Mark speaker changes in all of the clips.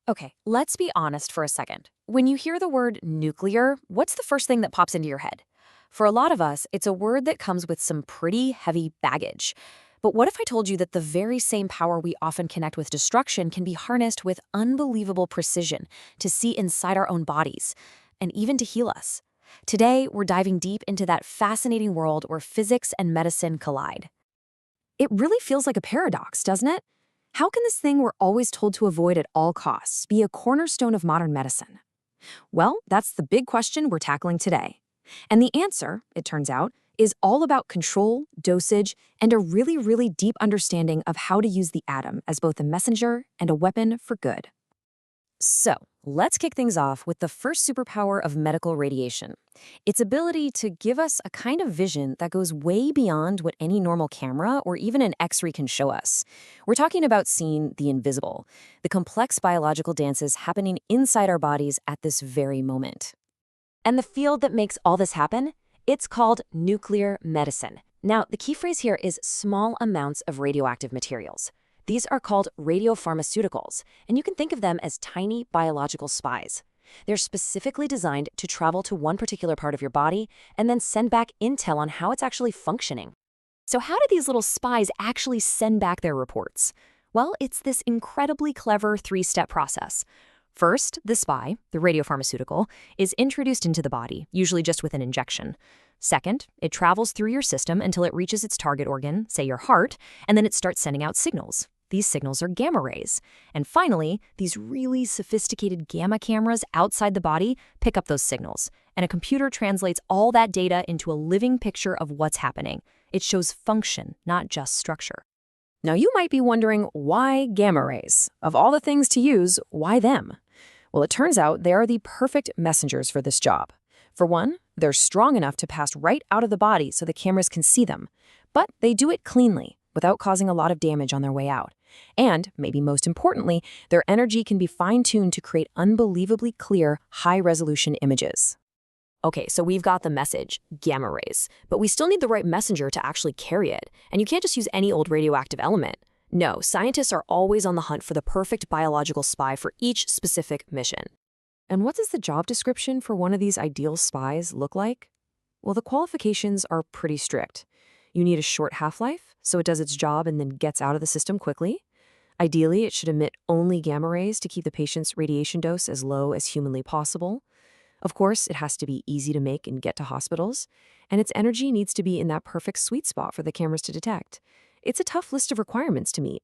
Speaker 1: Okay, let's be honest for a second. When you hear the word nuclear, what's the first thing that pops into your head? For a lot of us, it's a word that comes with some pretty heavy baggage. But what if I told you that the very same power we often connect with destruction can be harnessed with unbelievable precision to see inside our own bodies and even to heal us? Today, we're diving deep into that fascinating world where physics and medicine collide. It really feels like a paradox, doesn't it? How can this thing we're always told to avoid at all costs be a cornerstone of modern medicine? Well, that's the big question we're tackling today. And the answer, it turns out, is all about control, dosage, and a really, really deep understanding of how to use the atom as both a messenger and a weapon for good. So, let's kick things off with the first superpower of medical radiation: its ability to give us a kind of vision that goes way beyond what any normal camera or even an X-ray can show us. We're talking about seeing the invisible, the complex biological dances happening inside our bodies at this very moment. And the field that makes all this happen? It's called nuclear medicine. Now, the key phrase here is small amounts of radioactive materials. These are called radiopharmaceuticals, and you can think of them as tiny biological spies. They're specifically designed to travel to one particular part of your body and then send back intel on how it's actually functioning. So how do these little spies actually send back their reports? Well, it's this incredibly clever three-step process. First, the spy, the radiopharmaceutical, is introduced into the body, usually just with an injection. Second, it travels through your system until it reaches its target organ, say your heart, and then it starts sending out signals. These signals are gamma rays. And finally, these really sophisticated gamma cameras outside the body pick up those signals, and a computer translates all that data into a living picture of what's happening. It shows function, not just structure. Now, you might be wondering, why gamma rays? Of all the things to use, why them? Well, it turns out they are the perfect messengers for this job. For one, they're strong enough to pass right out of the body so the cameras can see them. But they do it cleanly, without causing a lot of damage on their way out. And, maybe most importantly, their energy can be fine-tuned to create unbelievably clear, high-resolution images. Okay, so we've got the message, gamma rays, but we still need the right messenger to actually carry it. And you can't just use any old radioactive element. No, scientists are always on the hunt for the perfect biological spy for each specific mission. And what does the job description for one of these ideal spies look like? Well, the qualifications are pretty strict. You need a short half-life, so it does its job and then gets out of the system quickly. Ideally, it should emit only gamma rays to keep the patient's radiation dose as low as humanly possible. Of course, it has to be easy to make and get to hospitals, and its energy needs to be in that perfect sweet spot for the cameras to detect. It's a tough list of requirements to meet.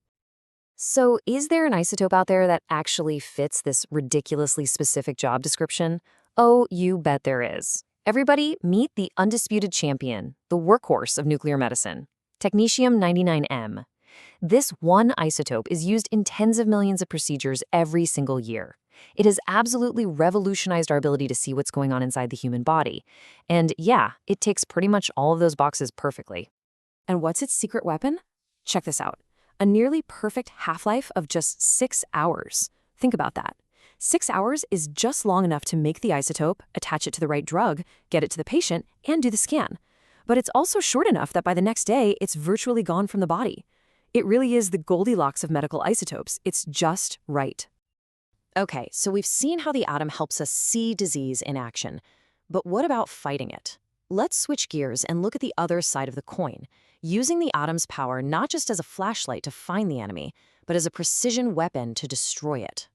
Speaker 1: So, is there an isotope out there that actually fits this ridiculously specific job description? Oh, you bet there is. Everybody, meet the undisputed champion, the workhorse of nuclear medicine, technetium-99m. This one isotope is used in tens of millions of procedures every single year. It has absolutely revolutionized our ability to see what's going on inside the human body. And yeah, it ticks pretty much all of those boxes perfectly. And what's its secret weapon? Check this out. A nearly perfect half-life of just 6 hours. Think about that. 6 hours is just long enough to make the isotope, attach it to the right drug, get it to the patient, and do the scan. But it's also short enough that by the next day, it's virtually gone from the body. It really is the Goldilocks of medical isotopes. It's just right. Okay, so we've seen how the atom helps us see disease in action. But what about fighting it? Let's switch gears and look at the other side of the coin, using the atom's power not just as a flashlight to find the enemy, but as a precision weapon to destroy it.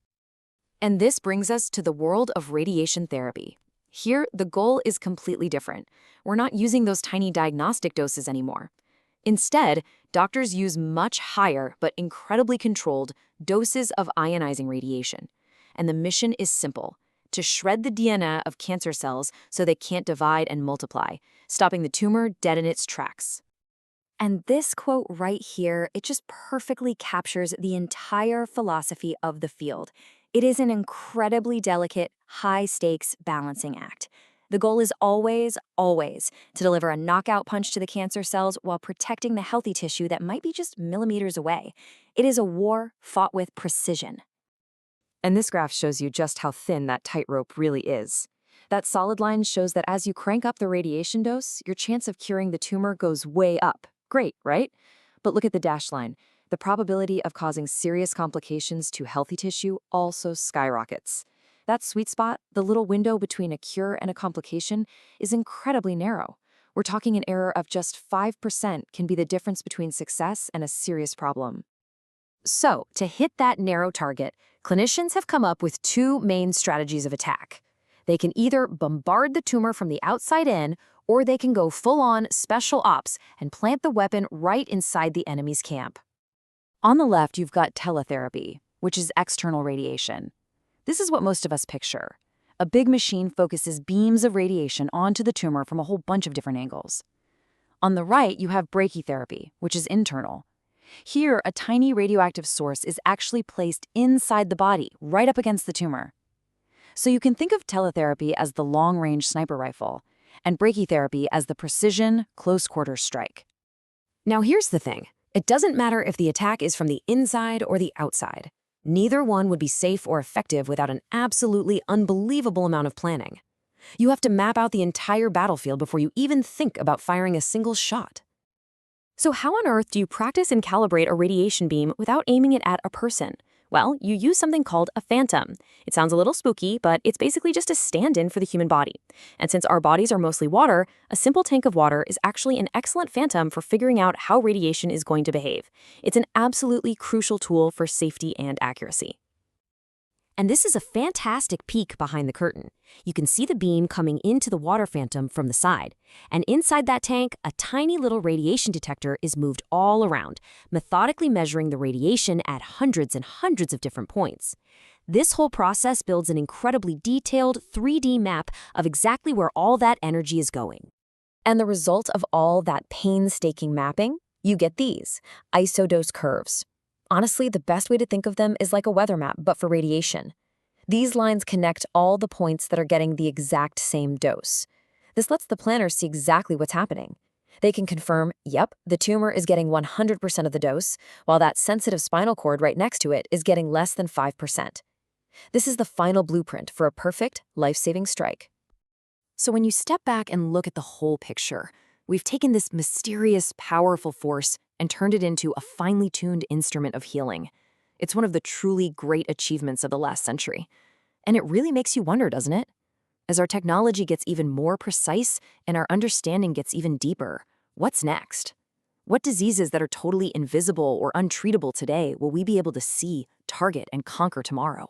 Speaker 1: And this brings us to the world of radiation therapy. Here, the goal is completely different. We're not using those tiny diagnostic doses anymore. Instead, doctors use much higher but incredibly controlled doses of ionizing radiation. And the mission is simple: to shred the DNA of cancer cells so they can't divide and multiply, stopping the tumor dead in its tracks. And this quote right here, it just perfectly captures the entire philosophy of the field. It is an incredibly delicate, high-stakes balancing act. The goal is always, always to deliver a knockout punch to the cancer cells while protecting the healthy tissue that might be just millimeters away. It is a war fought with precision. And this graph shows you just how thin that tightrope really is. That solid line shows that as you crank up the radiation dose, your chance of curing the tumor goes way up. Great, right? But look at the dashed line. the probability of causing serious complications to healthy tissue also skyrockets. That sweet spot, the little window between a cure and a complication, is incredibly narrow. We're talking an error of just 5% can be the difference between success and a serious problem. So, to hit that narrow target, clinicians have come up with two main strategies of attack. They can either bombard the tumor from the outside in, or they can go full-on special ops and plant the weapon right inside the enemy's camp. On the left, you've got teletherapy, which is external radiation. This is what most of us picture. A big machine focuses beams of radiation onto the tumor from a whole bunch of different angles. On the right, you have brachytherapy, which is internal. Here, a tiny radioactive source is actually placed inside the body, right up against the tumor. So you can think of teletherapy as the long-range sniper rifle, and brachytherapy as the precision, close-quarters strike. Now here's the thing. It doesn't matter if the attack is from the inside or the outside. Neither one would be safe or effective without an absolutely unbelievable amount of planning. You have to map out the entire battlefield before you even think about firing a single shot. So how on earth do you practice and calibrate a radiation beam without aiming it at a person? Well, you use something called a phantom. It sounds a little spooky, but it's basically just a stand-in for the human body. And since our bodies are mostly water, a simple tank of water is actually an excellent phantom for figuring out how radiation is going to behave. It's an absolutely crucial tool for safety and accuracy. And this is a fantastic peek behind the curtain. You can see the beam coming into the water phantom from the side. And inside that tank, a tiny little radiation detector is moved all around, methodically measuring the radiation at hundreds and hundreds of different points. This whole process builds an incredibly detailed 3D map of exactly where all that energy is going. And the result of all that painstaking mapping? You get these isodose curves. Honestly, the best way to think of them is like a weather map, but for radiation. These lines connect all the points that are getting the exact same dose. This lets the planners see exactly what's happening. They can confirm, yep, the tumor is getting 100% of the dose, while that sensitive spinal cord right next to it is getting less than 5%. This is the final blueprint for a perfect, life-saving strike. So when you step back and look at the whole picture, we've taken this mysterious, powerful force and turned it into a finely tuned instrument of healing. It's one of the truly great achievements of the last century. And it really makes you wonder, doesn't it? As our technology gets even more precise and our understanding gets even deeper, what's next? What diseases that are totally invisible or untreatable today will we be able to see, target, and conquer tomorrow?